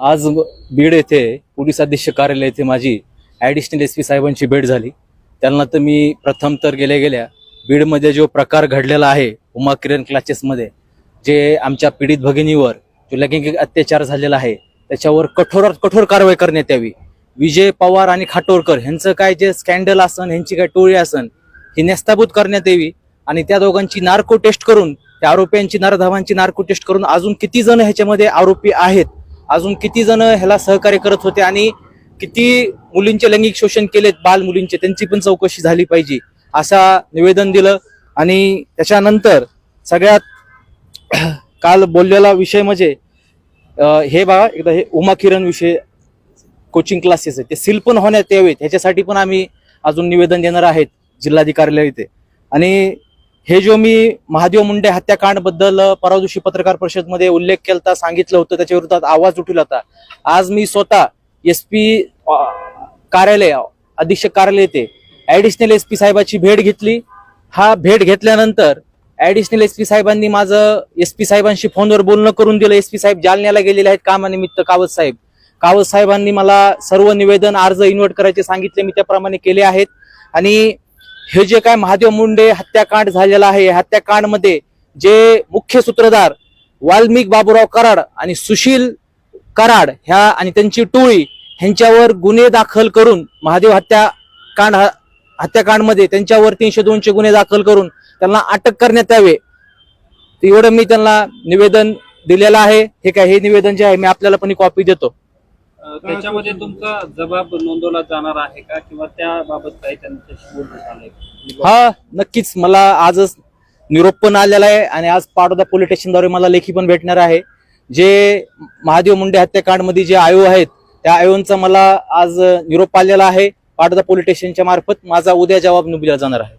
आज बीड येथे पोलीस अधीक्षक कार्यालय येथे माझी ॲडिशनल एस पी साहेबांची भेट झाली. त्यांना तर मी प्रथम तर गेल्या बीडमध्ये जो प्रकार घडलेला आहे उमा किरण क्लासेसमध्ये, जे आमच्या पीडित भगिनीवर जो लैंगिक अत्याचार झालेला आहे त्याच्यावर कठोरात कठोर कारवाई करण्यात यावी. विजय पवार आणि खाटोळकर यांचं काय जे स्कॅन्डल असन, यांची काय टोळी असन, ही नेस्ताभूत करण्यात यावी आणि त्या दोघांची नार्को टेस्ट करून, त्या आरोपींची नरधावांची नार्को टेस्ट करून अजून किती जण ह्याच्यामध्ये आरोपी आहेत, अजून किती जण ह्याला सहकार्य करत होते आणि किती मुलींचे लैंगिक शोषण केलेत, बाल मुलींचे, त्यांची पण चौकशी झाली पाहिजे असा निवेदन दिलं. आणि त्याच्यानंतर सगळ्यात काल बोललेला विषय म्हणजे हे बघा, एकदा हे उमा किरण विषय कोचिंग क्लासेस आहे ते सील पण होण्यात यावेत, ह्याच्यासाठी पण आम्ही अजून निवेदन देणार आहेत जिल्हाधिकाऱ्याला इथे. आणि हे जो मी महादेव मुंडे हत्याकांड बद्दल परवा दिवशी पत्रकार परिषदमध्ये उल्लेख केला, सांगितलं होतं, त्याच्या विरोधात आवाज उठवला होता. आज मी स्वतः SP कार्यालय, अधीक्षक कार्यालय येथे ॲडिशनल SP साहेबाची भेट घेतली. हा भेट घेतल्यानंतर ॲडिशनल SP साहेबांनी माझं SP साहेबांशी फोनवर बोलणं करून दिलं. SP साहेब जालन्याला गेलेले आहेत कामानिमित्त. कावत साहेबांनी मला सर्व निवेदन अर्ज इन्व्हर्ट करायचे सांगितले, मी त्याप्रमाणे केले आहेत. आणि हे जे काय महादेव मुंडे हत्याकांड झालेला आहे, हत्याकांडमध्ये जे मुख्य सूत्रधार वाल्मिक बाबूराव कराड आणि सुशील कराड ह्या आणि त्यांची टोळी ह्यांच्यावर गुन्हे दाखल करून, महादेव हत्याकांडमध्ये त्यांच्यावर 302 गुन्हे दाखल करून त्यांना अटक करण्यात यावे, एवढं मी त्यांना निवेदन दिलेलं आहे. हे काय, हे निवेदन जे आहे मी आपल्याला पण कॉपी देतो. त्याच्यामध्ये तुमचा जबाब नोंदवला जाणार आहे का, किंवा त्याबाबत काही त्यांच्याशी बोलण्यात आलंय? हा, नक्कीच. मला आजच निरोप पण आलेला आहे आणि आज पाटोदा पोलीस स्टेशनद्वारे मला लेखी पण भेटणार आहे. जे महादेव मुंडे हत्याकांड मध्ये जे आयो आहेत त्या आयोंचा मला आज निरोप आलेला आहे पाटोदा पोलीस स्टेशनच्या मार्फत. माझा उद्या जबाब दिला जाणार आहे.